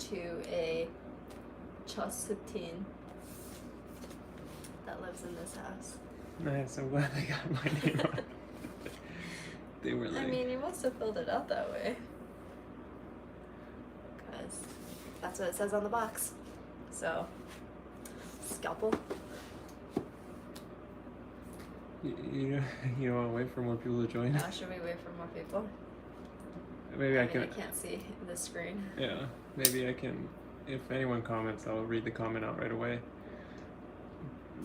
to a Chosutin that lives in this house. Nice, I'm glad they got my name on. They were like... I mean, you must have filled it out that way. Because that's what it says on the box. So, scalpel. You don't want to wait for more people to join? Should we wait for more people? Maybe I mean, can... I can't see the screen. Yeah, maybe I can... If anyone comments, I'll read the comment out right away.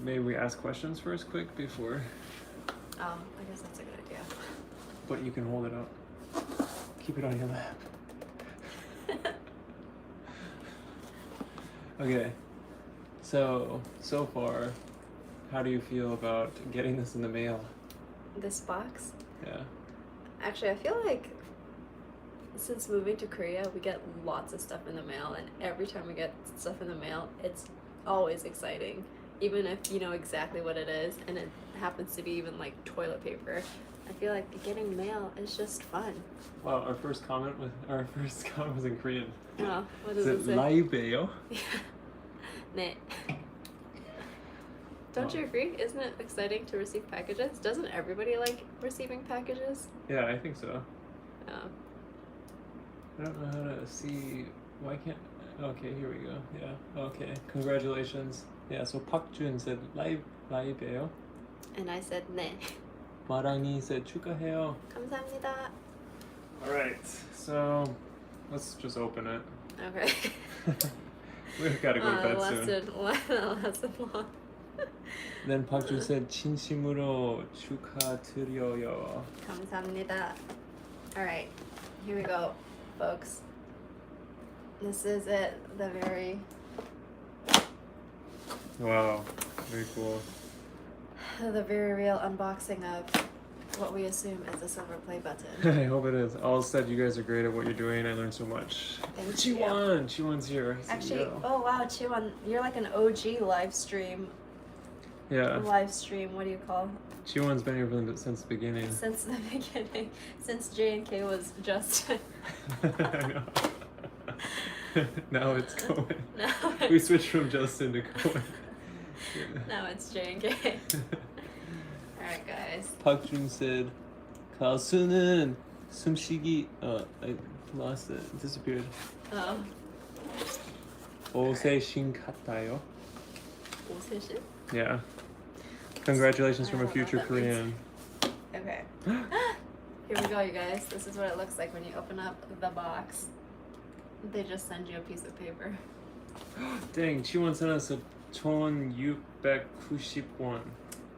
Maybe we ask questions first quick before... I guess that's a good idea. But you can hold it up. Keep it on your lap. Okay. So far, how do you feel about getting this in the mail? This box? Yeah. Actually, I feel like since moving to Korea, we get lots of stuff in the mail, and every time we get stuff in the mail, it's always exciting. Even if you know exactly what it is, and it happens to be even like toilet paper, I feel like getting mail is just fun. Wow, our first comment was in Korean. Oh, what does Is it say? 라이브예요? Yeah. 네. Don't you agree? Isn't it exciting to receive packages? Doesn't everybody like receiving packages? Yeah, I think so. Oh. I don't know how to see. Why can't? Okay, here we go. Yeah. Okay. Congratulations. Yeah. So Park Jun said 라이브예요. And I said 네. 마랑이 said 축하해요. 감사합니다. All right. So let's just open it. Okay. We've got to go to bed soon. Lesson long. Then Park Jun said 진심으로 축하드려요. 감사합니다. All right, here we go, folks. This is it, the very... Wow, very cool. The very real unboxing of what we assume is a silver play button. I hope it is. All said, you guys are great at what you're doing. I learned so much. Thank you. Chiwon's here. Actually, oh wow, Chiwon, you're like an OG live stream. Yeah. Live stream, what do you call? Chiwon's been here since the beginning. Since the beginning. Since J&K was just... I know. Now it's going. Now We switched from Justin to going. Yeah. Now it's J&K. Alright guys. Park Jun said, 가수는 숨쉬기... I lost it. It disappeared. Oh. 오세신 같아요. 오세신? Yeah. Congratulations I from a don't know future what that means. Korean. Okay. Here we go, you guys. This is what it looks like when you open up the box. They just send you a piece of paper. Dang, Chiwon sent us a 1,690won.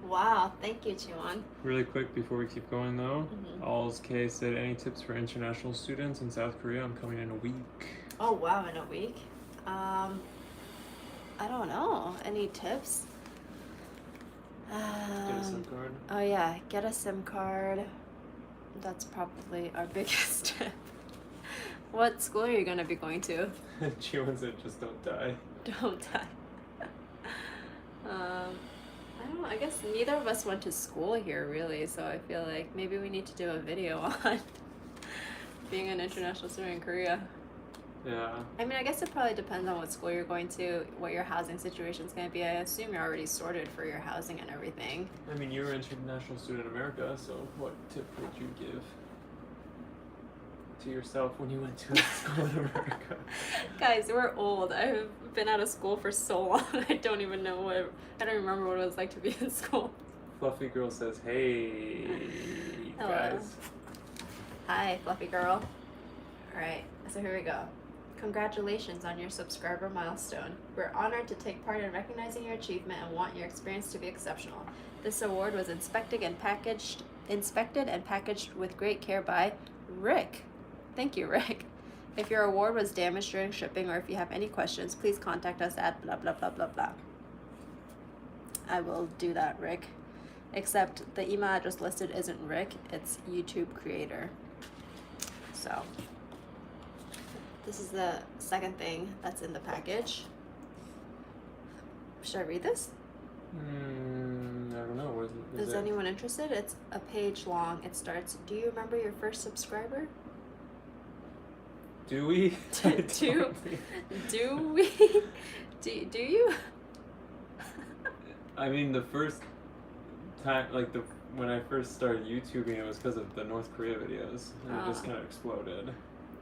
Wow, thank you, Chiwon. Really quick before we keep going though, Mm-hmm. All's K said, any tips for international students in South Korea? I'm coming in a week. Oh wow, in a week? I don't know. Any tips? Get a SIM card. Oh yeah, get a SIM card. That's probably our biggest tip. What school are you gonna be going to? Chiwon said, just don't die. Don't die. I don't know, I guess neither of us went to school here really, so I feel like maybe we need to do a video on being an international student in Korea. Yeah. I mean, I guess it probably depends on what school you're going to, what your housing situation's going to be. I assume you're already sorted for your housing and everything. I mean, you're an international student in America, so what tip would you give to yourself when you went to school in America? Guys, we're old. I've been out of school for so long. I don't even know I don't remember what it was like to be in school. Fluffy Girl says, hey, Hello. guys. Hi, Fluffy Girl. Alright, so here we go. Congratulations on your subscriber milestone. We're honored to take part in recognizing your achievement and want your experience to be exceptional. This award was inspected and packaged with great care by Rick. Thank you, Rick. If your award was damaged during shipping or if you have any questions, please contact us at blah blah blah blah blah. I will do that, Rick. Except the email address listed isn't Rick, it's YouTube creator. So this is the second thing that's in the package. Should I read this? I don't know. Is anyone interested? It's a page long. It starts, do you remember your first subscriber? Do we? Do we? Do you? I mean, the first time, when I first started YouTubing, it was because of the North Korea videos, and it just kind of exploded.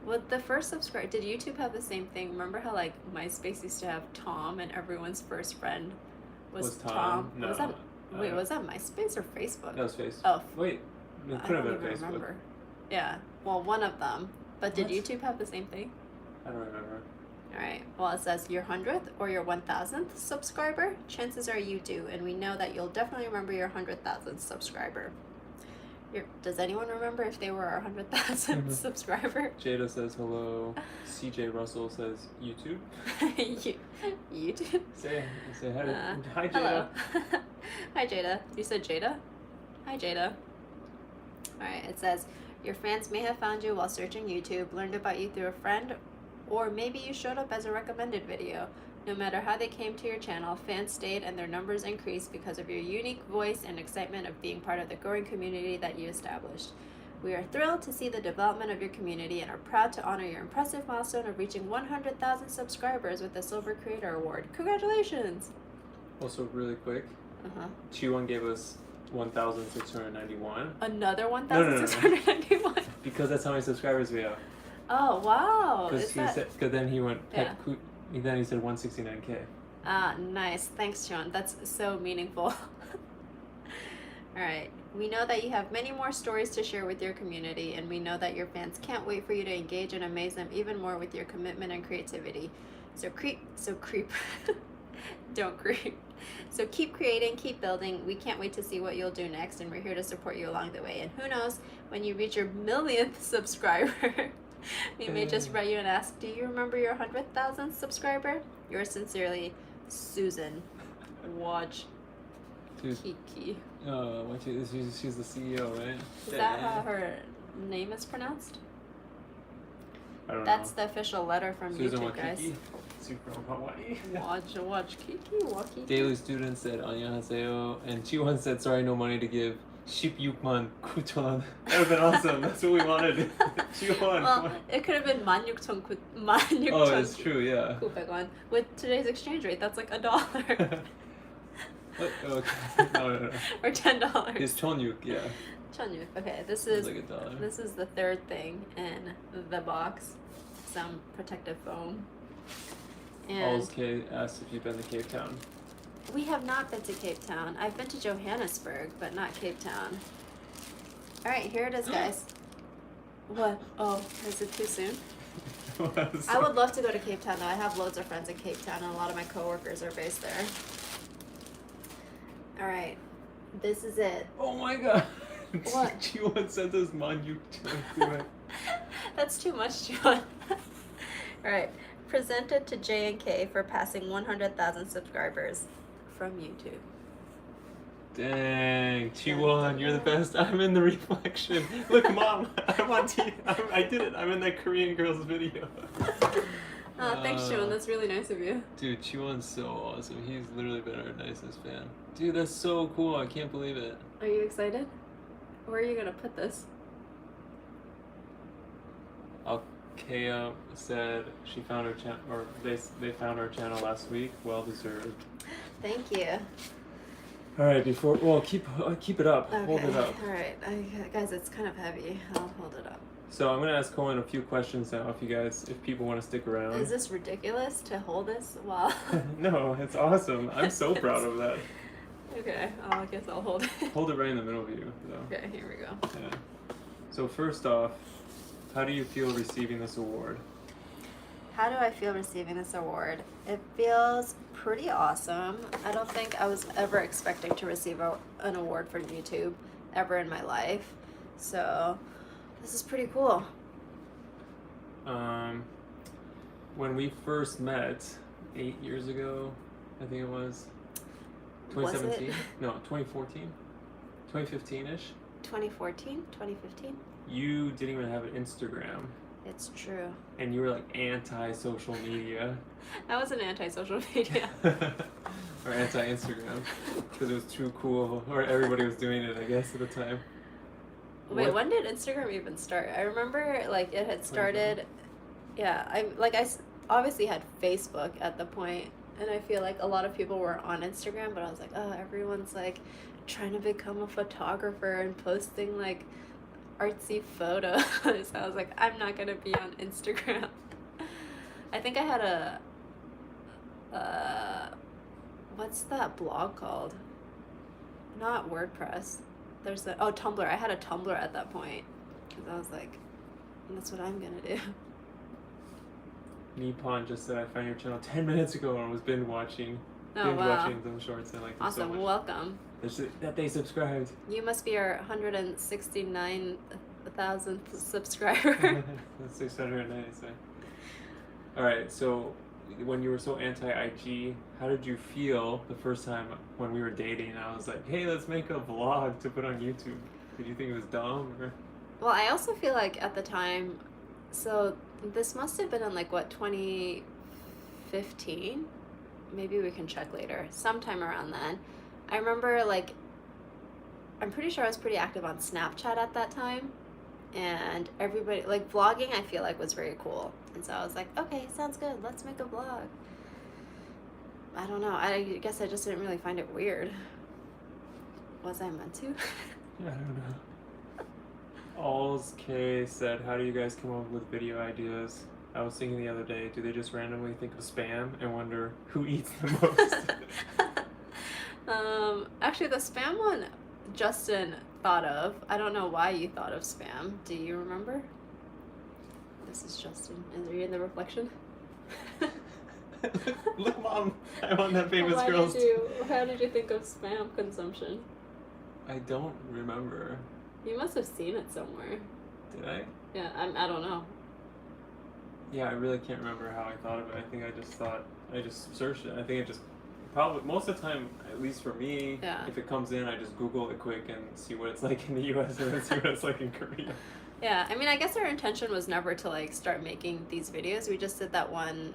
Well, the first subscribe. Did YouTube have the same thing? Remember how like MySpace used to have Tom, and everyone's first friend was Tom? No. Was that was that MySpace or Facebook? That was Facebook. Oh, wait, it could have been Facebook. Remember. Yeah, well, one of them. But did What? YouTube have the same thing? I don't remember. All right. Well, it says your 100th or your 1,000th subscriber. Chances are you do, and we know that you'll definitely remember your 100,000th subscriber. Does anyone remember if they were our 100,000th subscriber? Jada says hello. CJ Russell says YouTube. YouTube. Say hi. Hi, Jada. Hello. Hi, Jada. You said Jada? Hi, Jada. All right. It says your fans may have found you while searching YouTube, learned about you through a friend, or maybe you showed up as a recommended video. No matter how they came to your channel, fans stayed and their numbers increased because of your unique voice and excitement of being part of the growing community that you established. We are thrilled to see the development of your community and are proud to honor your impressive milestone of reaching 100,000 subscribers with the Silver Creator Award. Congratulations! Also, really quick, Chiwon gave us 1,691. Another 1,691? Because that's how many subscribers we have. Oh, wow! Because then he went then he said 169K. Ah, nice. Thanks, Sean. That's so meaningful. All right. We know that you have many more stories to share with your community, and we know that your fans can't wait for you to engage and amaze them even more with your commitment and creativity. Don't creep. So keep creating, keep building. We can't wait to see what you'll do next, and we're here to support you along the way. And who knows, when you reach your millionth subscriber, we may just write you and ask, do you remember your 100,000th subscriber? Yours sincerely, Susan. Watch Kiki. She's the CEO, right? Is that how her name is pronounced? I don't That's know. the official letter from Susan YouTube, guys. Wakiki. She's from Hawaii. Watch Kiki, Wakiki. Daily Student said 안녕하세요, and Chiwon said sorry, no money to give. 16만 9천. That would have been awesome. That's what we wanted. Chiwon. Well, it could have been 16,000. Oh, it's true, yeah. 900원. With today's exchange rate, that's like $1. What? Okay. No. Or $10. It's 천육, yeah. 천육. Okay, this It's is like $1. this is the third thing in the box. Some protective foam. And Alls K asked if you've been to Cape Town. we have not been to Cape Town. I've been to Johannesburg, but not Cape Town. All right, here it is, guys. What? Oh, is it too soon? I would love to go to Cape Town, though. I have loads of friends in Cape Town, and a lot of my coworkers are based there. All right, this is it. Oh my god. What? Chiwon sent us Manyuk. That's too much, John. All right, presented to J&K for passing 100,000 subscribers from YouTube. Dang, Chiwon, you're the best. I'm in the reflection. Look, Mom, I'm on TV. I did it. I'm in that Korean girl's video. Thanks, Chiwon. That's really nice of you. Dude, Chiwon's so awesome. He's literally been our nicest fan. Dude, that's so cool. I can't believe it. Are you excited? Where are you gonna put this? Alkea said she found her channel, or they found our channel last week. Well deserved. Thank you. All right, keep it up. Okay. Hold it up. All right, guys, it's kind of heavy. I'll hold it up. So I'm gonna ask Cohen a few questions now. If people want to stick around. Is this ridiculous to hold this while? No, it's awesome. I'm so proud of that. Okay, I guess I'll hold it. Hold it right in the middle of you, though. Okay, here we go. Yeah. So first off, how do you feel receiving this award? How do I feel receiving this award? It feels pretty awesome. I don't think I was ever expecting to receive an award from YouTube ever in my life. So this is pretty cool. When we first met 8 years ago, I think it was 2017? Was it? No, 2014? 2015-ish? 2014? 2015? You didn't even have an Instagram. It's true. And you were like anti-social media. I wasn't anti-social media. Or anti-Instagram. Because it was too cool. Or everybody was doing it, I guess, at the time. Wait, when did Instagram even start? I remember like it had started Yeah, obviously had Facebook at the point, and I feel like a lot of people were on Instagram, but I was like, oh, everyone's like trying to become a photographer and posting like artsy photos. I was like, I'm not gonna be on Instagram. I think I had what's that blog called? Not WordPress. Tumblr. I had a Tumblr at that point because I was like, that's what I'm gonna do. Nippon just said I found your channel 10 minutes ago and was binge watching Oh wow! them shorts. I like them so Awesome. much. Welcome. That they subscribed. You must be our 169,000th subscriber. That's 690. All right. So, when you were so anti-IG, how did you feel the first time when we were dating? I was like, hey, let's make a vlog to put on YouTube. Did you think it was dumb? Or? Well, I also feel like at the time, so this must have been in like what, 2015? Maybe we can check later. Sometime around then. I remember like, I'm pretty sure I was pretty active on Snapchat at that time. And everybody, like vlogging, I feel like was very cool. And so I was like, okay, sounds good. Let's make a vlog. I don't know. I guess I just didn't really find it weird. Was I meant to? I don't know. Alls K said, how do you guys come up with video ideas? I was thinking the other day, do they just randomly think of spam and wonder who eats the most? Actually, the spam one Justin thought of. I don't know why you thought of spam. Do you remember? This is Justin. Are you in the reflection? Look, Mom, I'm on that famous How girls. did you think of spam consumption? I don't remember. You must have seen it somewhere. Did I? Yeah, I don't know. Yeah, I really can't remember how I thought of it. I think I just searched it. I think it just, probably, most of the time, at least for me, Yeah. if it comes in, I just Google it quick and see what it's like in the US and then see what it's like in Korea. Yeah, I mean, I guess our intention was never to like start making these videos. We just did that one.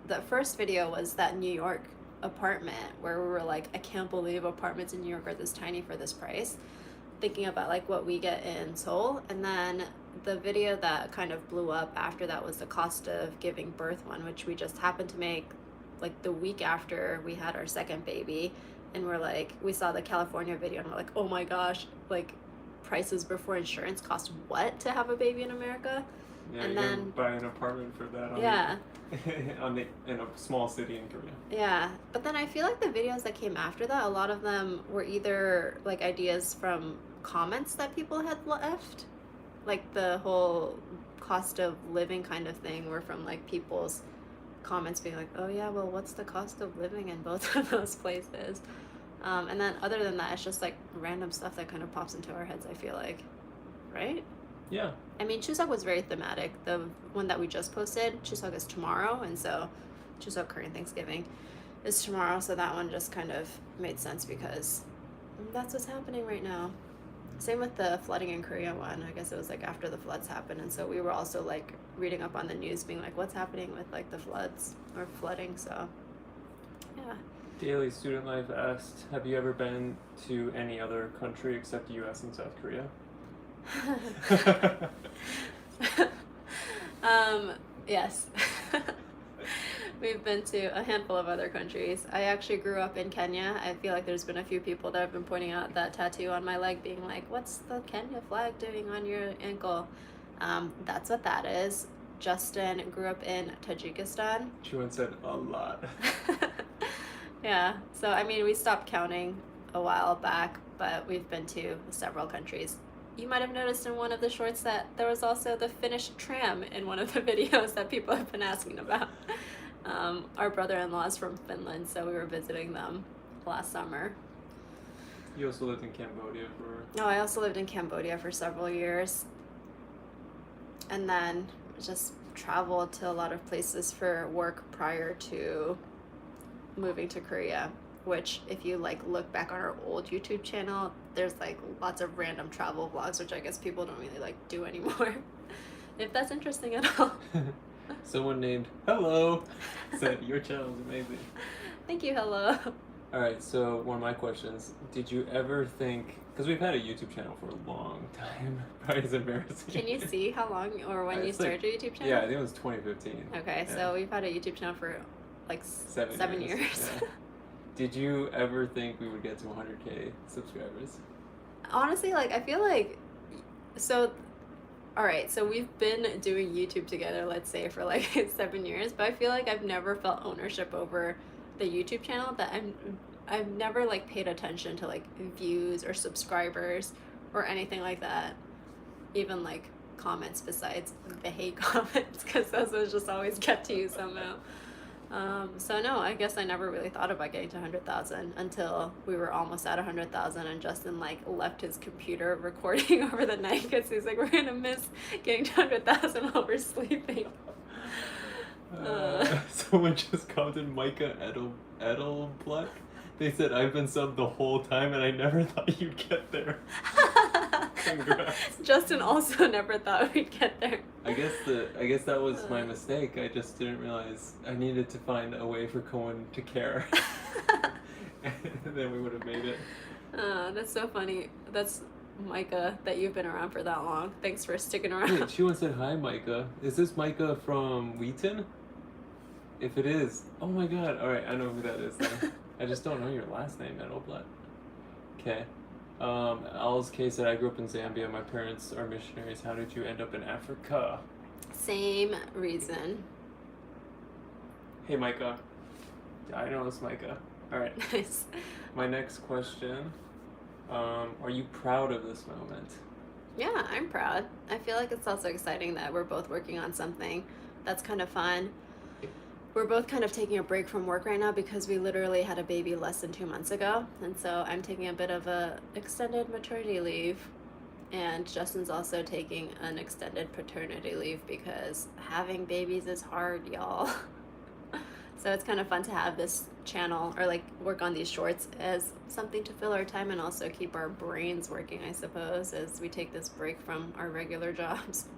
The first video was that New York apartment where we were like, I can't believe apartments in New York are this tiny for this price. Thinking about like what we get in Seoul. And then the video that kind of blew up after that was the cost of giving birth one, which we just happened to make like the week after we had our second baby. And we're like, we saw the California video and we're like, oh my gosh, like prices before insurance cost what to have a baby in America? Yeah, and you then can buy an apartment for that in a small city in Korea. Yeah, but then I feel like the videos that came after that, a lot of them were either like ideas from comments that people had left, like the whole cost of living kind of thing were from like people's comments being like, oh yeah, well, what's the cost of living in both of those places? And then other than that, it's just like random stuff that kind of pops into our heads, I feel like, right? Yeah. I mean, Chuseok was very thematic. The one that we just posted, Chuseok is tomorrow, and so Chuseok Korean Thanksgiving is tomorrow, so that one just kind of made sense because that's what's happening right now. Same with the flooding in Korea one. I guess it was like after the floods happened, and so we were also like reading up on the news being like, what's happening with like the floods or flooding, so yeah. Daily Student Life asked, have you ever been to any other country except the US and South Korea? Yes. We've been to a handful of other countries. I actually grew up in Kenya. I feel like there's been a few people that have been pointing out that tattoo on my leg being like, what's the Kenya flag doing on your ankle? That's what that is. Justin grew up in Tajikistan. Chuan said a lot. Yeah, so I mean, we stopped counting a while back, but we've been to several countries. You might have noticed in one of the shorts that there was also the Finnish tram in one of the videos that people have been asking about. Our brother-in-law is from Finland, so we were visiting them last summer. You also lived in Cambodia for... No, I also lived in Cambodia for several years. And then just traveled to a lot of places for work prior to moving to Korea, which if you like look back on our old YouTube channel, there's like lots of random travel vlogs, which I guess people don't really like do anymore. If that's interesting at all. Someone named Hello said your channel is amazing. Thank you, Hello. All right, so one of my questions: did you ever think? Because we've had a YouTube channel for a long time. Probably is embarrassing. Can you see how long or when you It's like- started your YouTube channel? Yeah, I think it was 2015. Okay, Yeah. so we've had a YouTube channel for like 7 years. Yeah. Did you ever think we would get to 100K subscribers? Honestly, like I feel like so all right, so we've been doing YouTube together, let's say for like 7 years, but I feel like I've never felt ownership over the YouTube channel, that I've never like paid attention to like views or subscribers or anything like that. Even like comments besides the hate comments, because those will just always get to you somehow. So no, I guess I never really thought about getting to 100,000 until we were almost at 100,000, and Justin like left his computer recording over the night because he's like, we're gonna miss getting to 100,000 while we're sleeping. Someone just commented Micah Edelbluck. They said, I've been subbed the whole time and I never thought you'd get there. Congrats. Justin also never thought we'd get there. I guess that was my mistake. I just didn't realize I needed to find a way for Cohen to care. And then we would have made it. That's so funny. That's Micah, that you've been around for that long. Thanks for sticking around. Wait, she once said, hi, Micah. Is this Micah from Wheaton? If it is, oh my god. Alright, I know who that is then. I just don't know your last name, Edelblatt. Okay. Al's K said, I grew up in Zambia. My parents are missionaries. How did you end up in Africa? Same reason. Hey, Micah. I know it's Micah. Alright. Nice. My next question. Are you proud of this moment? Yeah, I'm proud. I feel like it's also exciting that we're both working on something that's kind of fun. We're both kind of taking a break from work right now because we literally had a baby less than 2 months ago. And so I'm taking a bit of a extended maternity leave. And Justin's also taking an extended paternity leave because having babies is hard, y'all. So it's kind of fun to have this channel or like work on these shorts as something to fill our time and also keep our brains working, I suppose, as we take this break from our regular jobs.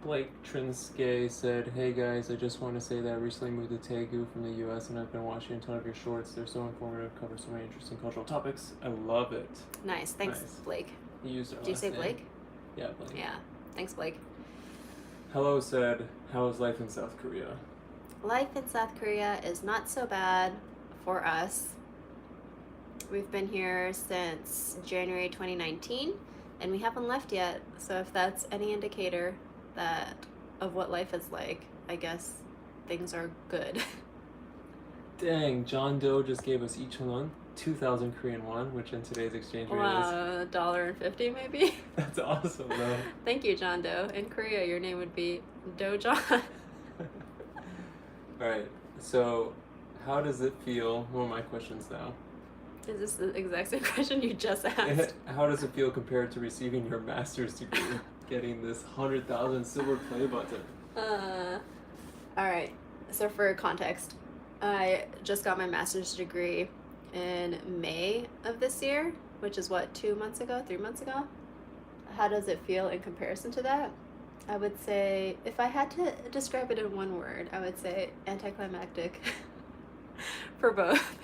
Blake Trinske said, hey guys, I just want to say that I recently moved to Daegu from the US and I've been watching a ton of your shorts. They're so informative, cover so many interesting cultural topics. I love it. Nice. Thanks, Nice. Blake. You used our Did you last say name. Blake? Yeah, Blake. Yeah. Thanks, Blake. Hello said, how is life in South Korea? Life in South Korea is not so bad for us. We've been here since January 2019 and we haven't left yet. So if that's any indicator of what life is like, I guess things are good. Dang, John Doe just gave us each one 2,000 Korean won, which in today's exchange rate is... Wow, $1.50 maybe? That's awesome, though. Thank you, John Doe. In Korea, your name would be Do John. Alright, so how does it feel? One of my questions now. Is this the exact same question you just asked? How does it feel compared to receiving your master's degree? Getting this 100,000 silver play button. Alright, so for context, I just got my master's degree in May of this year, which is what, 3 months ago? How does it feel in comparison to that? I would say, if I had to describe it in one word, I would say anticlimactic for both.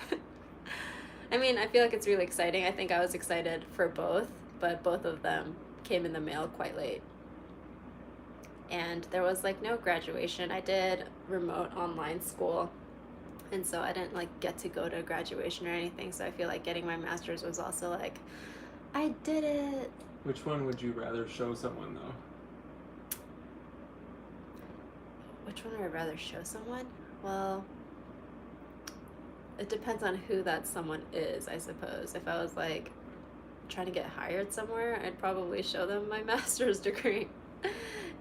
I mean, I feel like it's really exciting. I think I was excited for both, but both of them came in the mail quite late. And there was like no graduation. I did remote online school, and so I didn't like get to go to graduation or anything. So I feel like getting my master's was also like, I did it. Which one would you rather show someone, though? Which one would I rather show someone? Well, it depends on who that someone is, I suppose. If I was like trying to get hired somewhere, I'd probably show them my master's degree.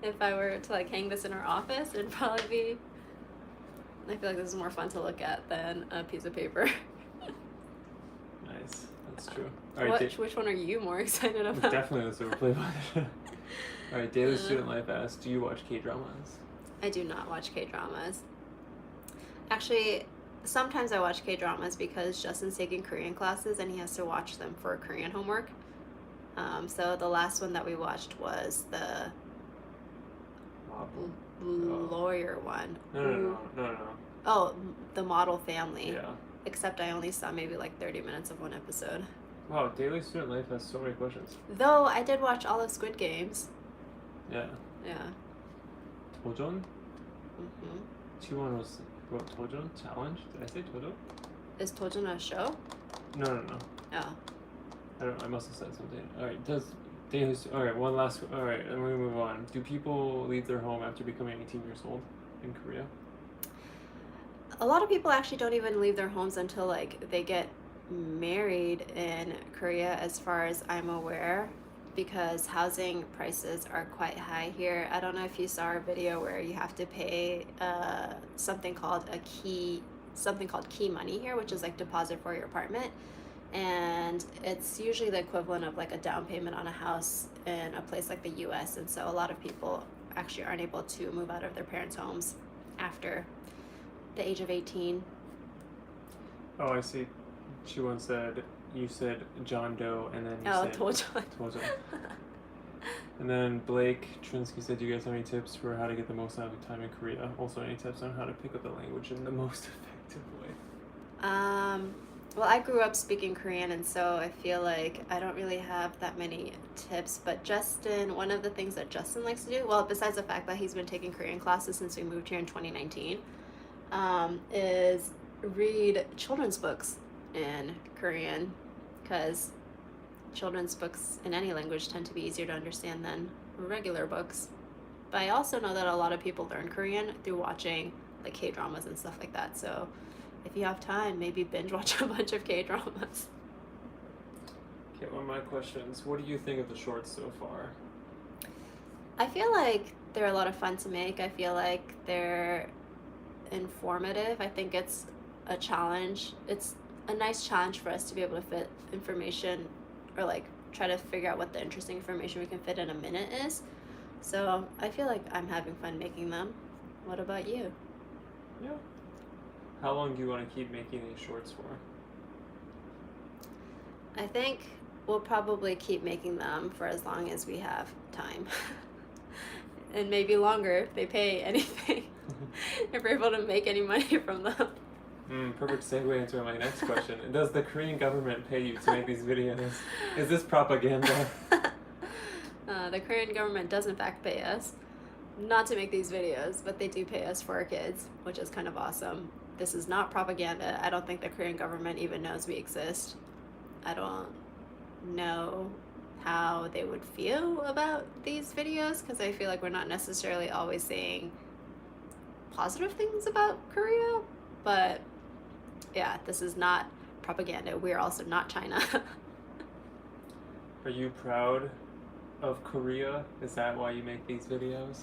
If I were to like hang this in our office, it'd probably be, I feel like this is more fun to look at than a piece of paper. Nice, that's true. All right, Which one are you more excited about? definitely the silver play button. All right, Daily Student Life asks, do you watch K-dramas? I do not watch K-dramas. Actually, sometimes I watch K-dramas because Justin's taking Korean classes and he has to watch them for Korean homework. So the last one that we watched was the lawyer one. No. Oh, the Model Family. Yeah. except I only saw maybe like 30 minutes of one episode. Wow, Daily Student Life has so many questions. Though I did watch all of Squid Games. Yeah. Yeah. 도전? Mm-hmm. T1 was what, 도전? Challenge? Did I say 도전? Is Tojin a show? No. Oh. I don't know, I must have said something. Alright, alright, one last, alright, and we're gonna move on. Do people leave their home after becoming 18 years old in Korea? A lot of people actually don't even leave their homes until like they get married in Korea, as far as I'm aware, because housing prices are quite high here. I don't know if you saw our video where you have to pay something called key money here, which is like deposit for your apartment, and it's usually the equivalent of like a down payment on a house in a place like the US. And so a lot of people actually aren't able to move out of their parents' homes after the age of 18. Oh, I see. Chiwon said, you said John Doe, and then you said Tojo. And then Blake Trinsky said, do you guys have any tips for how to get the most out of your time in Korea? Also, any tips on how to pick up the language in the most effective way? Well, I grew up speaking Korean, and so I feel like I don't really have that many tips. But Justin, one of the things that Justin likes to do, well, besides the fact that he's been taking Korean classes since we moved here in 2019, is read children's books in Korean, because children's books in any language tend to be easier to understand than regular books. But I also know that a lot of people learn Korean through watching like K-dramas and stuff like that. So if you have time, maybe binge watch a bunch of K-dramas. Okay, one of my questions. What do you think of the shorts so far? I feel like they're a lot of fun to make. I feel like they're informative. I think it's a challenge. It's a nice challenge for us to be able to fit information, or like try to figure out what the interesting information we can fit in a minute is. So I feel like I'm having fun making them. What about you? Yeah. How long do you want to keep making these shorts for? I think we'll probably keep making them for as long as we have time. And maybe longer if they pay anything. If we're able to make any money from them. Perfect segue into my next question. Does the Korean government pay you to make these videos? Is this propaganda? The Korean government does in fact pay us, not to make these videos, but they do pay us for our kids, which is kind of awesome. This is not propaganda. I don't think the Korean government even knows we exist. I don't know how they would feel about these videos, because I feel like we're not necessarily always saying positive things about Korea. But yeah, this is not propaganda. We're also not China. Are you proud of Korea? Is that why you make these videos?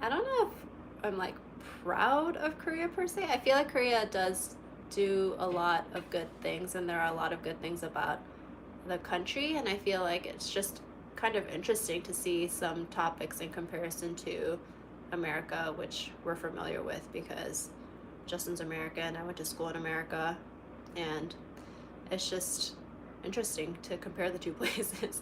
I don't know if I'm like proud of Korea per se. I feel like Korea does do a lot of good things, and there are a lot of good things about the country, and I feel like it's just kind of interesting to see some topics in comparison to America, which we're familiar with because Justin's American and I went to school in America, and it's just interesting to compare the two places.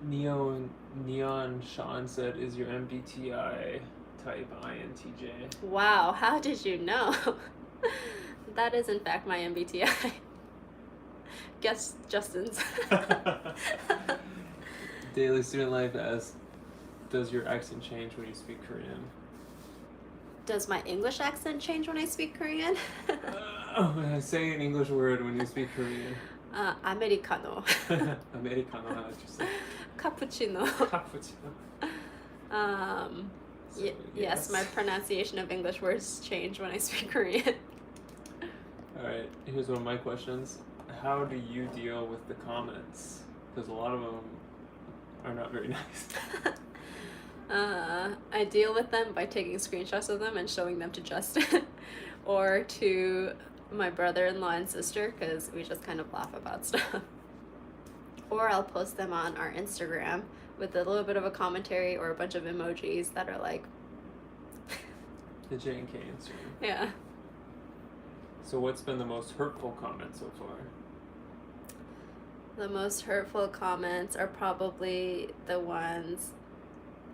Neon Sean said, is your MBTI type INTJ? Wow, how did you know? That is in fact my MBTI. Guess Justin's. Daily Student Life asks, does your accent change when you speak Korean? Does my English accent change when I speak Korean? Say an English word when you speak Korean. Americano. Americano, how did you say? Cappuccino. Cappuccino. Yes, my pronunciation of English words change when I speak Korean. Alright, here's one of my questions. How do you deal with the comments? Because a lot of them are not very nice. I deal with them by taking screenshots of them and showing them to Justin or to my brother-in-law and sister, because we just kind of laugh about stuff. Or I'll post them on our Instagram with a little bit of a commentary or a bunch of emojis that are like The J&K Instagram. Yeah. So what's been the most hurtful comment so far? The most hurtful comments are probably the ones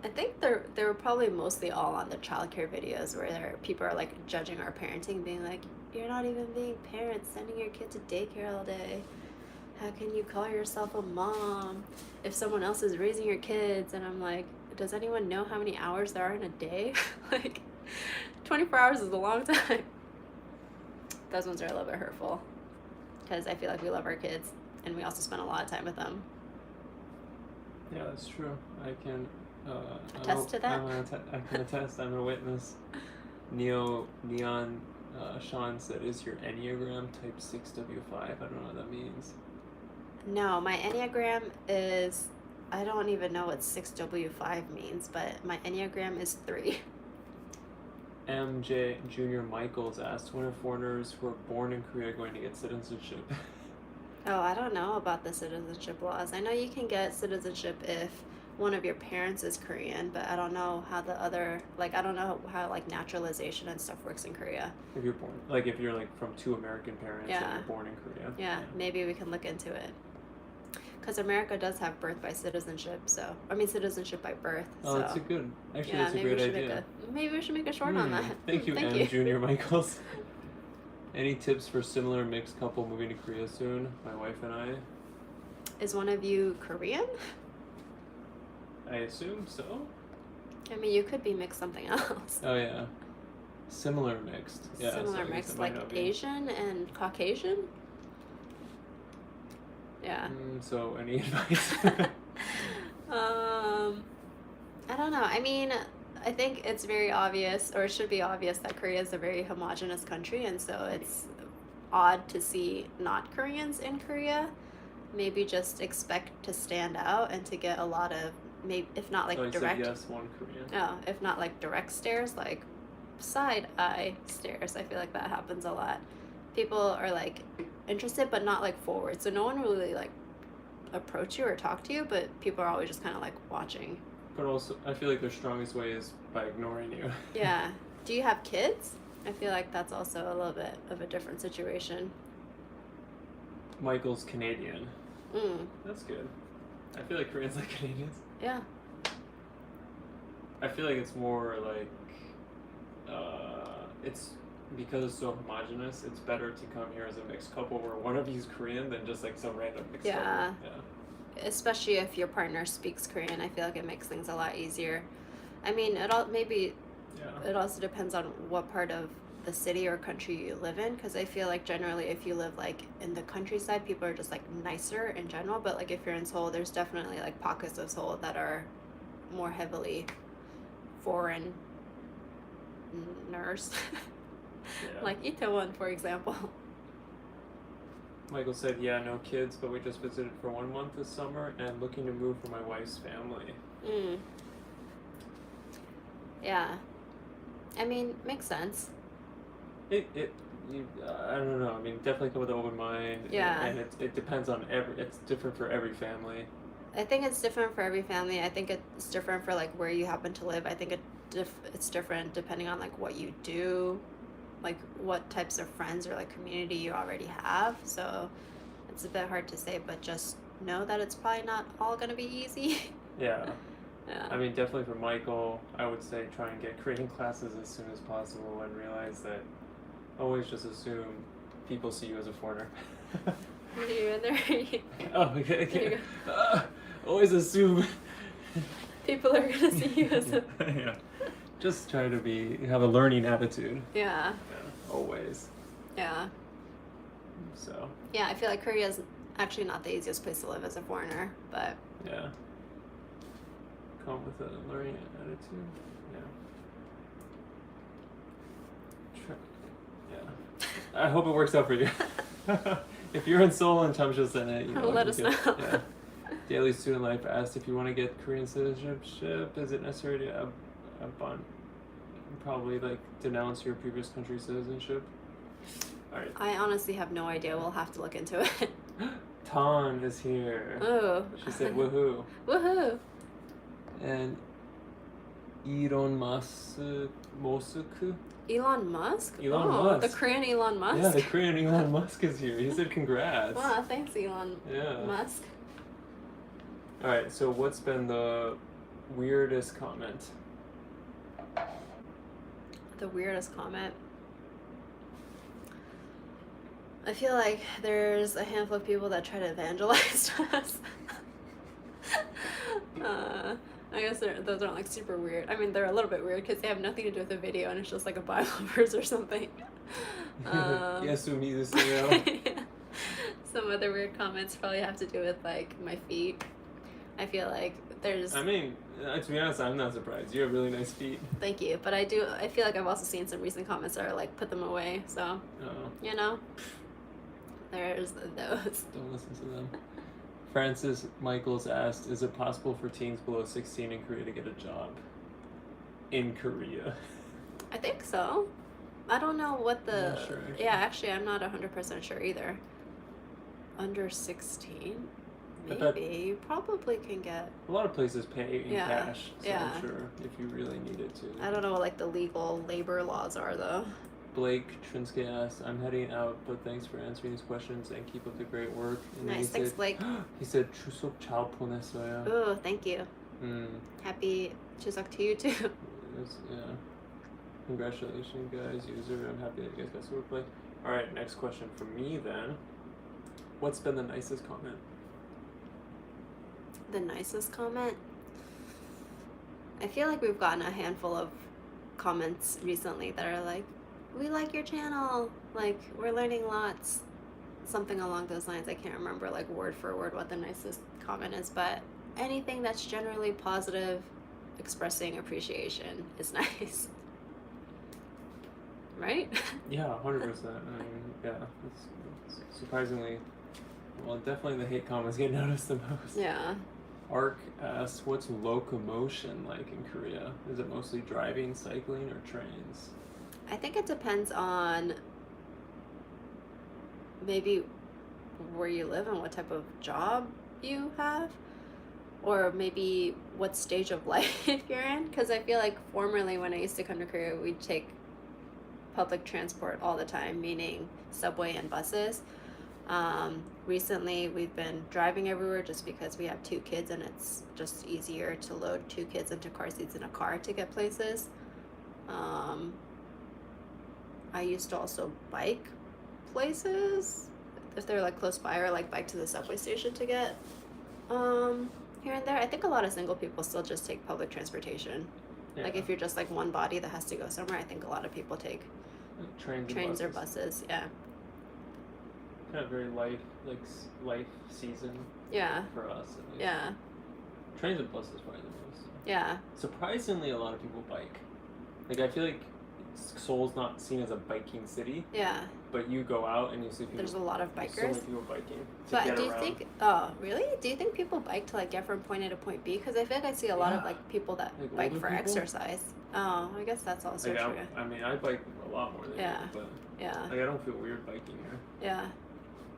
I think they were probably mostly all on the childcare videos where people are like judging our parenting, being like, "You're not even being parents, sending your kid to daycare all day. How can you call yourself a mom if someone else is raising your kids?" And I'm like, does anyone know how many hours there are in a day? Like, 24 hours is a long time. Those ones are a little bit hurtful because I feel like we love our kids and we also spend a lot of time with them. Yeah, that's true. I can Attest to that? I can attest. I'm a witness. Neon Sean said, "Is your Enneagram type 6W5?" I don't know what that means. No, my Enneagram is, I don't even know what 6W5 means, but my Enneagram is 3. MJ Junior Michaels asked, "When are foreigners who are born in Korea going to get citizenship?" Oh, I don't know about the citizenship laws. I know you can get citizenship if one of your parents is Korean, but I don't know how the other, like, I don't know how, like, naturalization and stuff works in Korea. If you're born, like, if you're like from 2 American parents and Yeah. you're born in Korea. Yeah, maybe we can look into it. Because America does have birth by citizenship, so, I mean, citizenship by birth. Oh, so. that's a good. Actually, Yeah, that's a maybe great we should idea. maybe we should make a short on that. Thank you, Thank M. you. Junior Michaels. Any tips for similar mixed couple moving to Korea soon? My wife and I. Is one of you Korean? I assume so. I mean, you could be mixed something else. Oh yeah, similar mixed. Yeah, so I Similar guess mixed, it might like not be. Asian and Caucasian. Yeah. So any advice? I don't know. I mean, I think it's very obvious, or it should be obvious, that Korea is a very homogenous country, and so it's odd to see not Koreans in Korea. Maybe just expect to stand out and to get a lot of, maybe if not like Oh, you direct. said yes, one Korean. Oh, if not like direct stares, like side eye stares. I feel like that happens a lot. People are like interested, but not like forward. So no one really like approach you or talk to you, but people are always just kind of like watching. But also, I feel like their strongest way is by ignoring you. Yeah. Do you have kids? I feel like that's also a little bit of a different situation. Michael's Canadian. Mm. That's good. I feel like Koreans like Canadians. Yeah. I feel like it's more like, it's because it's so homogenous. It's better to come here as a mixed couple where one of you's Korean than just like some random mixed couple. Yeah. Especially if your partner speaks Korean, I feel like it makes things a lot easier. I mean, it also depends on what part of the city or country you live in, because I feel like generally if you live like in the countryside, people are just like nicer in general, but like if you're in Seoul, there's definitely like pockets of Seoul that are more heavily foreign nurse. Like Itaewon, for example. Michael said, "Yeah, no kids, but we just visited for 1 month this summer and looking to move for my wife's family." Yeah. I mean, makes sense. I don't know. I mean, definitely come with an open mind. Yeah. And it depends on it's different for every family. I think it's different for every family. I think it's different for like where you happen to live. I think it's different depending on like what you do, like what types of friends or like community you already have. So it's a bit hard to say, but just know that it's probably not all gonna be easy. Yeah. Yeah. I mean, definitely for Michael, I would say try and get Korean classes as soon as possible and realize that always just assume people see you as a foreigner. Are you in there? Oh, okay. There you Always assume. People are gonna see you as a. Yeah. Just try to have a learning attitude. Yeah. Always. Yeah. So. Yeah, I feel like Korea is actually not the easiest place to live as a foreigner, but. Yeah. Come with a learning attitude. Yeah. I hope it works out for you. If you're in Seoul and Chum's just in it, let us know. Yeah. Daily Student Life asked, if you want to get Korean citizenship, is it necessary to probably like denounce your previous country's citizenship? All right. I honestly have no idea. We'll have to look into it. Tan is here. Oh. She said woohoo. Woohoo. And Elon Musk. Elon Musk? Elon Musk. The Korean Elon Musk? Yeah, the Korean Elon Musk is here. He said congrats. Wow, thanks Elon Musk. Alright, so what's been the Weirdest comment. The weirdest comment. I feel like there's a handful of people that try to evangelize to us. I guess those aren't like super weird. I mean, they're a little bit weird because they have nothing to do with the video and it's just like a Bible verse or something. Yes, yeah. Some other weird comments probably have to do with like my feet. I feel like there's. I mean, to be honest, I'm not surprised. You have really nice feet. Thank you, but I feel like I've also seen some recent comments that are like put them away. So you know, there's those. Don't listen to them. Francis Michaels asked, "Is it possible for teens below 16 in Korea to get a job?" In Korea. I think so. I don't know what the. I'm not sure, actually. Yeah, actually, I'm not 100% sure either. Under 16, I bet maybe you probably can get. a lot of places pay in cash, so yeah. I'm sure if you really needed to. I don't know what like the legal labor laws are though. Blake Trinske asked, "I'm heading out, but thanks for answering these questions and keep up the great work." And Nice, thanks, Blake. He said, "추석 잘 보냈어요." Oh, thank you. Happy Chuseok to you too. Yeah. Congratulations, guys. User, I'm happy that you guys got to work like. All right, next question from me then. What's been the nicest comment? The nicest comment? I feel like we've gotten a handful of comments recently that are like, "We like your channel, like we're learning lots," something along those lines. I can't remember like word for word what the nicest comment is, but anything that's generally positive, expressing appreciation is nice. Right? Yeah, 100%. I mean, yeah, it's surprisingly, well, definitely the hate comments get noticed the most. Yeah. Ark asks, "What's locomotion like in Korea? Is it mostly driving, cycling, or trains?" I think it depends on maybe where you live and what type of job you have, or maybe what stage of life you're in. Because I feel like formerly when I used to come to Korea, we'd take public transport all the time, meaning subway and buses. Recently, we've been driving everywhere just because we have 2 kids and it's just easier to load 2 kids into car seats in a car to get places. I used to also bike places if they're like close by, or like bike to the subway station to get here and there. I think a lot of single people still just take public transportation. Yeah. Like if you're just like one body that has to go somewhere, I think a lot of people take trains or buses. Yeah. Kind of very life season. Yeah. For us, at least. Yeah. Trains and buses probably the most. Yeah. Surprisingly, a lot of people bike. Like, I feel like Seoul's not seen as a biking city. Yeah. But you go out and you see people. There's a lot of bikers. So many people biking. But do you think? Oh, really? Do you think people bike to like get from point A to point B? Because I feel like I see a lot of like people that like bike for people? exercise. Oh, I guess that's also like, true. I mean, I bike a lot more than Yeah. you, but Yeah. like I don't feel weird biking here. Yeah.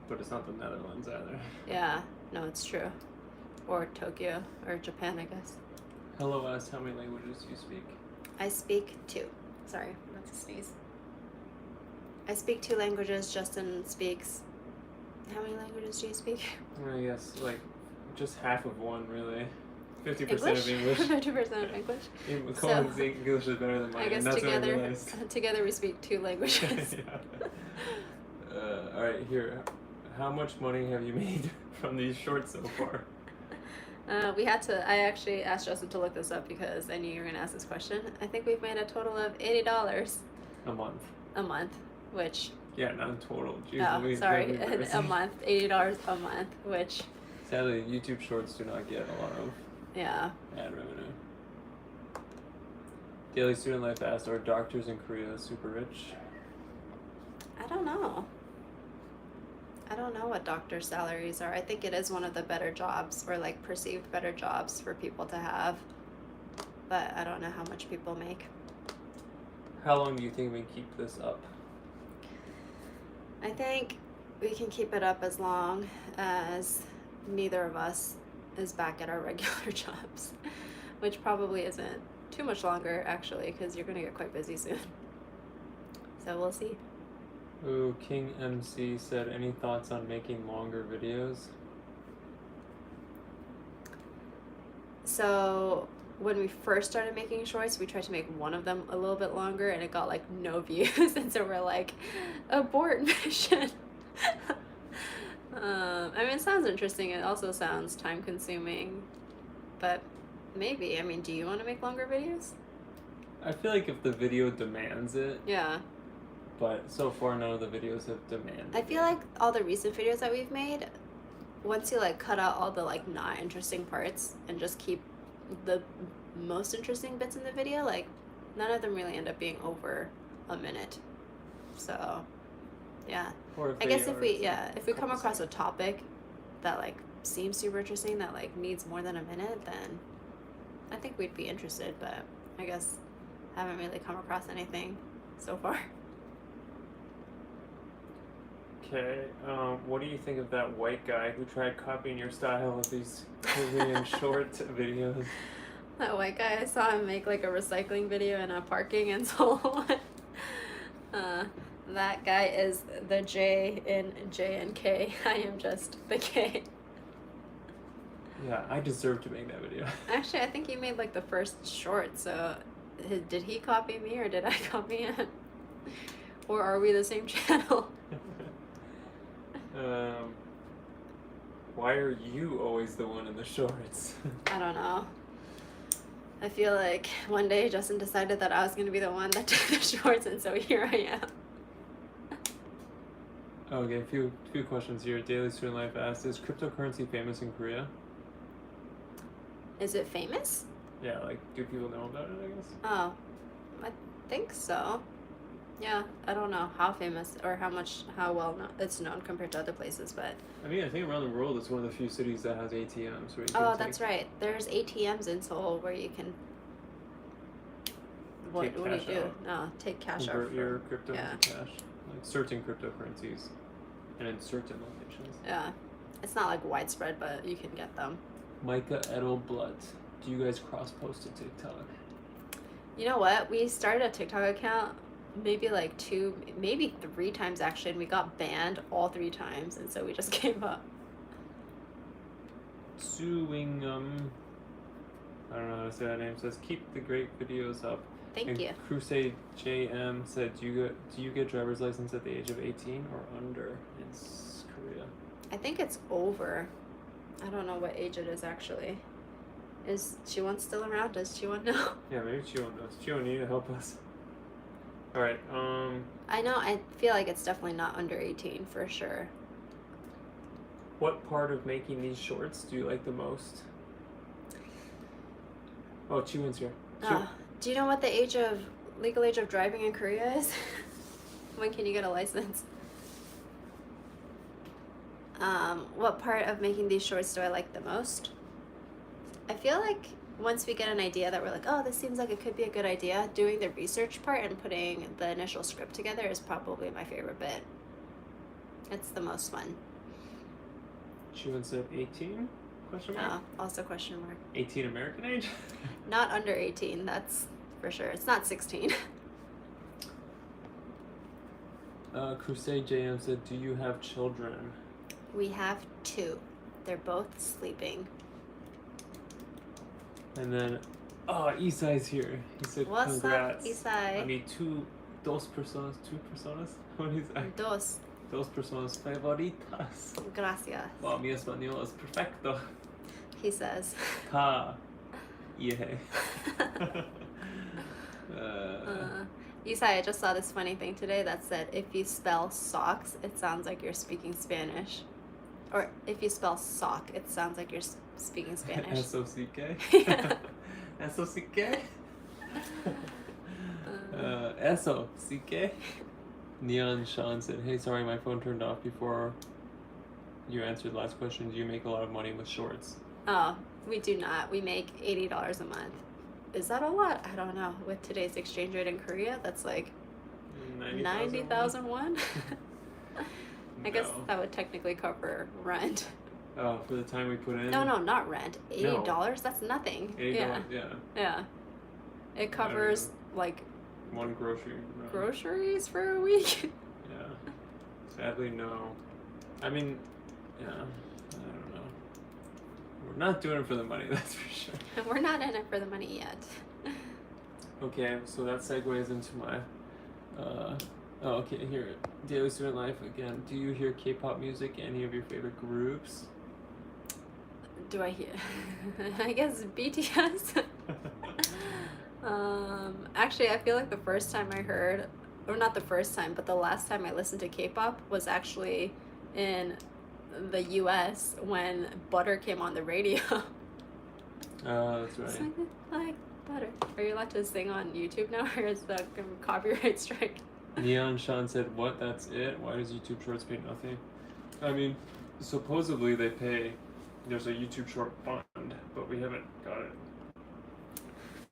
But it's not the Netherlands either. Yeah. No, it's true. Or Tokyo or Japan, I guess. Hello asked, "How many languages do you speak?" I speak 2. Sorry, that's a sneeze. I speak 2 languages. Justin speaks. How many languages do you speak? I guess like just half of one, really. 50% of English. 50% of English. Colin's English is better than mine. I guess and that's what I realized. together we speak 2 languages. Yeah. All right, here. How much money have you made from these shorts so far? I actually asked Justin to look this up because I knew you were going to ask this question. I think we've made a total of $80 A month. a month, which... Yeah, not in total. Jeez, a month. $80 a month, which... Sadly, YouTube Shorts do not get a lot of ad revenue. Daily Student Life asked, "Are doctors in Korea super rich?" I don't know. I don't know what doctor salaries are. I think it is one of the better jobs, or like perceived better jobs for people to have. But I don't know how much people make. How long do you think we can keep this up? I think we can keep it up as long as neither of us is back at our regular jobs, which probably isn't too much longer, actually, because you're going to get quite busy soon. So we'll see. Ooh, King MC said, "Any thoughts on making longer videos?" So when we first started making shorts, we tried to make one of them a little bit longer, and it got like no views, and so we're like, abort mission. I mean, it sounds interesting. It also sounds time consuming, but maybe. I mean, do you want to make longer videos? I feel like if the video demands it, Yeah. but so far none of the videos have demanded. I feel like all the recent videos that we've made, once you like cut out all the like not interesting parts and just keep the most interesting bits in the video, like none of them really end up being over a minute. So yeah, Or if I they guess if are, we it's if we come couple across a seconds. topic that like seems super interesting, that like needs more than a minute, then I think we'd be interested. But I guess I haven't really come across anything so far. Okay, what do you think of that white guy who tried copying your style with these Korean short videos? That white guy, I saw him make like a recycling video in a parking and so that guy is the J in J&K. I am just the K. Yeah, I deserve to make that video. Actually, I think he made like the first short, so did he copy me or did I copy him? Or are we the same channel? Why are you always the one in the shorts? I don't know. I feel like one day Justin decided that I was going to be the one that did the shorts, and so here I am. Okay, a few questions here. Daily Student Life asked, is cryptocurrency famous in Korea? Is it famous? Yeah, like, do people know about it, I guess? Oh, I think so. Yeah, I don't know how famous or how well it's known compared to other places, but I mean, I think around the world it's one of the few cities that has ATMs where you can oh, that's right. There's ATMs in Seoul where you can. What do you cash do? out. No, take cash out. Convert your crypto yeah. into cash. Like certain cryptocurrencies and in certain locations. Yeah, it's not like widespread, but you can get them. Micah Edelblut, do you guys cross-post to TikTok? You know what? We started a TikTok account maybe like 2, maybe 3 times actually, and we got banned all 3 times, and so we just gave up. Suingham, I don't know how to say that name, says keep the great videos up. Thank and you. Crusade JM said, do you get driver's license at the age of 18 or under in Korea? I think it's over. I don't know what age it is actually. Is Chiwon still around? Does Chiwon know? Yeah, maybe Chiwon knows. Chiwon, you need to help us. Alright, I know, I feel like it's definitely not under 18 for sure. what part of making these shorts do you like the most? Oh, Chiwon's here. Do you know what the legal age of driving in Korea is? When can you get a license? What part of making these shorts do I like the most? I feel like once we get an idea that we're like, oh, this seems like it could be a good idea, doing the research part and putting the initial script together is probably my favorite bit. It's the most fun. Chiwon said 18? Question mark? Also question mark. 18 American age? Not under 18, that's for sure. It's not 16. Crusade JM said, do you have children? We have 2. They're both sleeping. And then, Isai's here. He said, What's congrats. up, Isai? I mean, two personas? What is that? Dos. Dos personas favoritas. Gracias. Wow, mi español es perfecto. He says. Ta. Yeah. Isai, I just saw this funny thing today that said if you spell socks, it sounds like you're speaking Spanish. Or if you spell sock, it sounds like you're speaking Spanish. S-O-C-K? Yeah. S-O-C-K? S-O-C-K? Neon Sean said, hey, sorry, my phone turned off before you answered the last question. Do you make a lot of money with shorts? Oh, we do not. We make $80 a month. Is that a lot? I don't know. With today's exchange rate in Korea, that's like 90,000 won. I guess that would technically cover rent. Oh, for the time we put in? No, not rent. $80? That's nothing. $80, Yeah. It covers like one grocery. No. groceries for a week. Yeah. Sadly, no. I mean, yeah. I don't know. We're not doing it for the money, that's for sure. We're not in it for the money yet. Okay, so that segues into my okay, here, daily student life again. Do you hear K-pop music? Any of your favorite groups? Do I hear? I guess BTS. Actually, I feel like the first time I heard, or not the first time, but the last time I listened to K-pop was actually in the US when Butter came on the radio. Oh, that's It's right. like Butter. Are you allowed to sing on YouTube now, or is that a copyright strike? Neon Sean said, what? That's it? Why does YouTube Shorts pay nothing? I mean, supposedly they pay, there's a YouTube Short fund, but we haven't got it.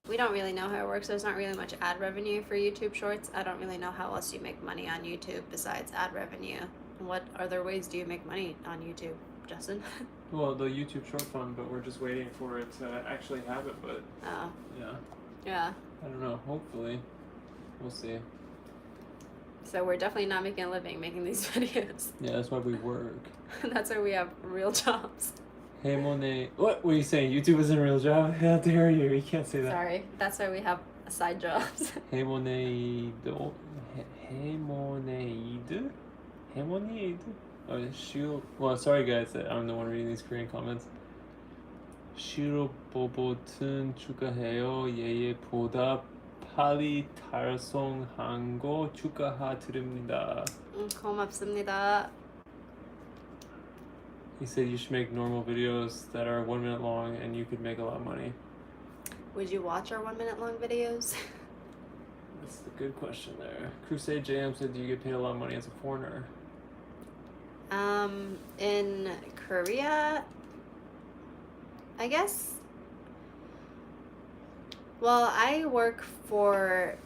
We don't really know how it works. There's not really much ad revenue for YouTube Shorts. I don't really know how else you make money on YouTube besides ad revenue. What other ways do you make money on YouTube, Justin? Well, the YouTube Short fund, but we're just waiting for it to actually have it, but Oh, yeah, yeah. I don't know, hopefully. We'll see. So we're definitely not making a living making these videos. Yeah, that's why we work. That's why we have real jobs. Hey Monet, what were you saying? YouTube isn't a real job? How dare you? You can't say that. Sorry, that's why we have side jobs. Hey Monet, Hey Monet, Hey Monet. Oh, shoot. Well, sorry guys that I'm the one reading these Korean comments. 시로 보보튼 축하해요. 예예 보다 빨리 달성한 거 축하드립니다. 고맙습니다. He said you should make normal videos that are 1 minute long and you could make a lot of money. Would you watch our 1 minute long videos? That's a good question there. Crusade JM said, do you get paid a lot of money as a foreigner? In Korea, I guess. Well, I work for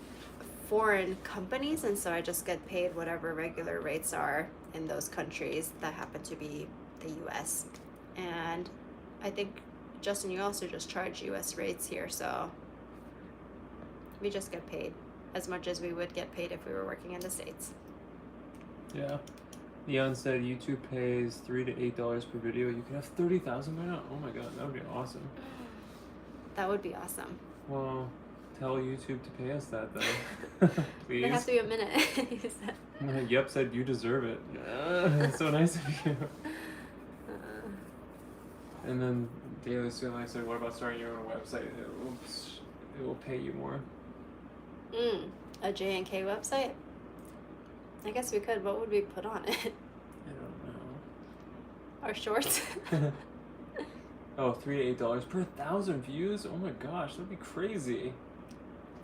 foreign companies, and so I just get paid whatever regular rates are in those countries that happen to be the US. And I think, Justin, you also just charge US rates here, so we just get paid as much as we would get paid if we were working in the States. Yeah. Leon said YouTube pays $3 to $8 per video. You could have 30,000 by now. Oh my god, that would be awesome. That would be awesome. Well, tell YouTube to pay us that then. Please. They have to be a minute. He said. Yep said you deserve it. That's so nice of you. And then Daily Student Life said, what about starting your own website? It will pay you more. A J&K website? I guess we could. What would we put on it? I don't know. Our shorts? Oh, $3 to $8 per 1,000 views? Oh my gosh, that'd be crazy.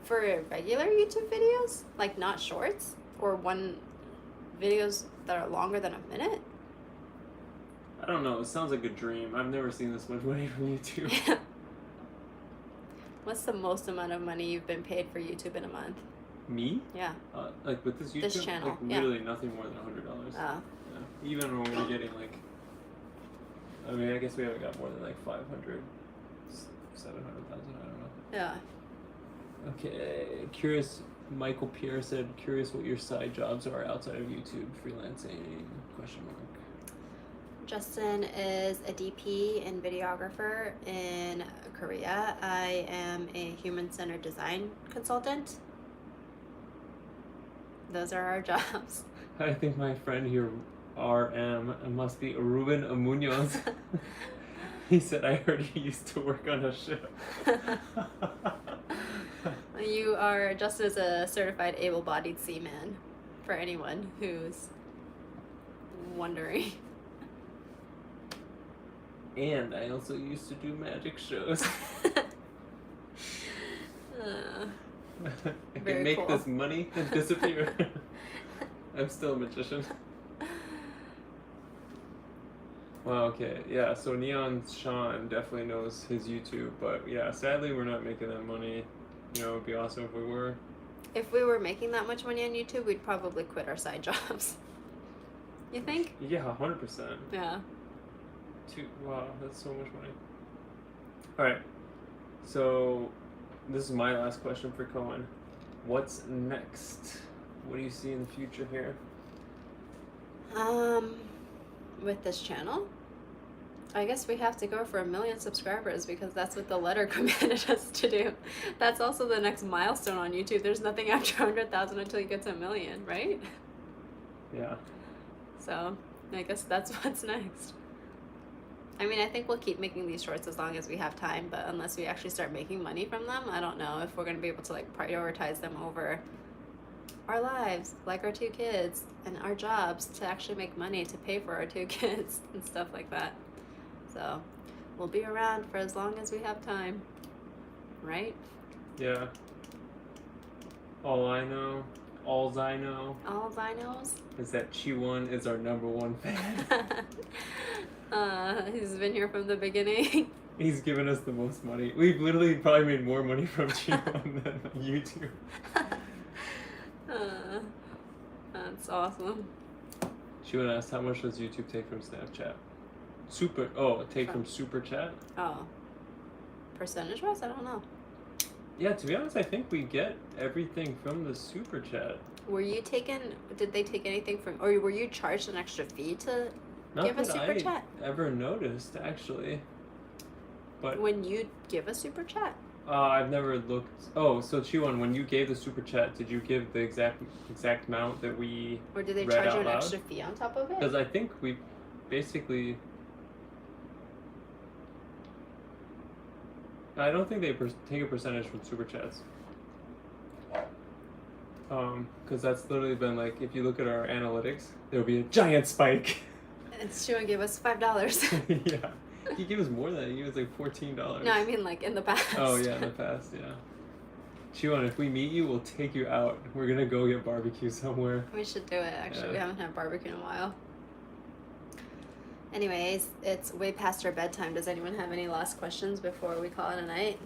For regular YouTube videos? Like not shorts? Or videos that are longer than a minute? I don't know, it sounds like a dream. I've never seen this much money from YouTube. What's the most amount of money you've been paid for YouTube in a month? Me? Yeah. Like with this YouTube? This channel, like yeah. literally nothing more than $100. Oh. Yeah. Even when we're getting like, I mean, I guess we haven't got more than like 500, 700,000, I don't know. Yeah. Okay, curious, Michael Pierre said, curious what your side jobs are outside of YouTube, freelancing, question mark. Justin is a DP and videographer in Korea. I am a human-centered design consultant. Those are our jobs. I think my friend here, RM, must be Ruben Munoz. He said, I heard he used to work on a ship. You are just as a certified able-bodied seaman, for anyone who's wondering. And I also used to do magic shows. I can make this money and disappear. I'm still a magician. Well, okay, yeah, so Neon Sean definitely knows his YouTube, but yeah, sadly we're not making that money. You know, it would be awesome if we were. If we were making that much money on YouTube, we'd probably quit our side jobs. You think? Yeah, 100%. Yeah. Wow, that's so much money. Alright, so this is my last question for Cohen. What's next? What do you see in the future here? With this channel, I guess we have to go for 1 million subscribers because that's what the letter commanded us to do. That's also the next milestone on YouTube. There's nothing after 100,000 until you get to 1 million, right? Yeah. So I guess that's what's next. I mean, I think we'll keep making these shorts as long as we have time, but unless we actually start making money from them, I don't know if we're going to be able to like prioritize them over our lives, like our 2 kids, and our jobs to actually make money to pay for our 2 kids and stuff like that. So we'll be around for as long as we have time, right? Yeah. Alls I know All I knows. is that Chi1 is our #1 fan. He's been here from the beginning. He's given us the most money. We've literally probably made more money from Chi1 than YouTube. That's awesome. Chi1 asked, how much does YouTube take from Snapchat? From Super Chat? Oh. Percentage wise? I don't know. Yeah, to be honest, I think we get everything from the Super Chat. Did they take anything from, or were you charged an extra fee to Not give a that Super I Chat? ever noticed, actually. But When you give a Super Chat? I've never looked. Oh, so Chi1, when you gave the Super Chat, did you give the exact amount that we Or did they read charge out you an loud? extra fee on top of it? Because I think we basically... I don't think they take a percentage from Super Chats. Because that's literally been like, if you look at our analytics, there'll be a giant spike. And Stuart gave us $5. Yeah. He gave us more than that. He gave us like $14. No, I mean like in the past. Oh, yeah, in the past, yeah. Chi1, if we meet you, we'll take you out. We're gonna go get barbecue somewhere. We should do it, actually. Yeah. We haven't had barbecue in a while. Anyways, it's way past our bedtime. Does anyone have any last questions before we call it a night?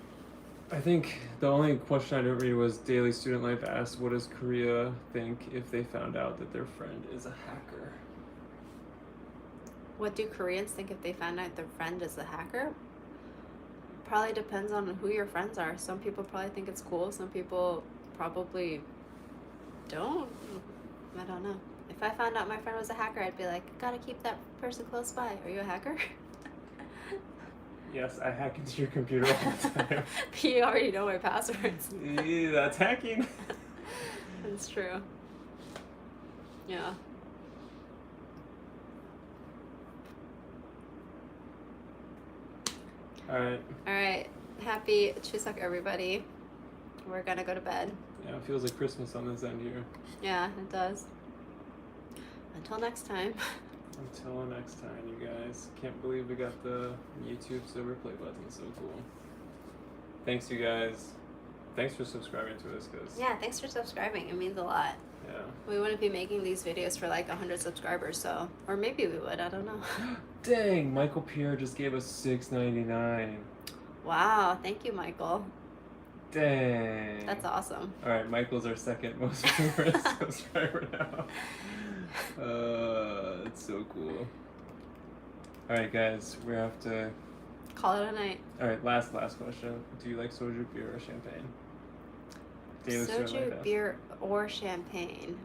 I think the only question I didn't read was Daily Student Life asked, what does Korea think if they found out that their friend is a hacker? What do Koreans think if they found out their friend is a hacker? Probably depends on who your friends are. Some people probably think it's cool. Some people probably don't. I don't know. If I found out my friend was a hacker, I'd be like, gotta keep that person close by. Are you a hacker? Yes, I hack into your computer all the time. You already know my passwords. Yeah, that's hacking. That's true. Yeah. Alright. Happy Chuseok, everybody. We're gonna go to bed. Yeah, it feels like Christmas on this end here. Yeah, it does. Until next time. Until next time, you guys. Can't believe we got the YouTube Silver Play button. So cool. Thanks, you guys. Thanks for subscribing to us, cause Yeah, thanks for subscribing. It means a lot. yeah. We wouldn't be making these videos for like 100 subscribers, so, or maybe we would. I don't know. Dang, Michael Pierre just gave us $6.99. Wow, thank you, Michael. Dang. That's awesome. All right, Michael's our second most favorite subscriber now. It's so cool. All right, guys, we have to Call it a night. All right, last question. Do you like soju, beer, or champagne? Daily Student Life Soju, asked. beer, or champagne.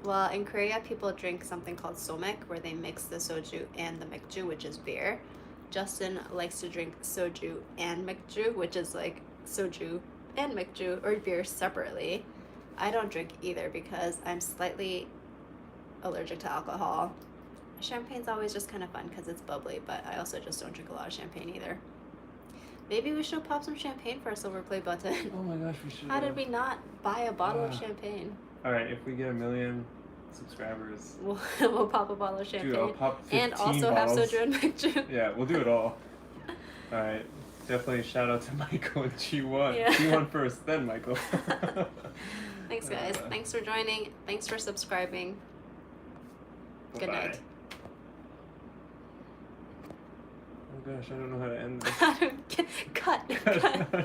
Well, in Korea, people drink something called somek, where they mix the soju and the mekju, which is beer. Justin likes to drink soju and mekju, which is like soju and mekju, or beer separately. I don't drink either because I'm slightly allergic to alcohol. Champagne's always just kind of fun because it's bubbly, but I also just don't drink a lot of champagne either. Maybe we should pop some champagne for a silver play button. Oh my gosh, we should. How did we not buy a bottle of champagne? All right, if we get 1 million subscribers, We'll pop a bottle of champagne. dude, I'll pop 15 and also bottles. have soju and mekju. Yeah, we'll do it all. All right, definitely shout out to Michael and Chi1. Yeah. Chi1 first, then Michael. Thanks, guys. Thanks for joining. Thanks for subscribing. Good Bye-bye. night. Oh gosh, I don't know how to end this. Cut.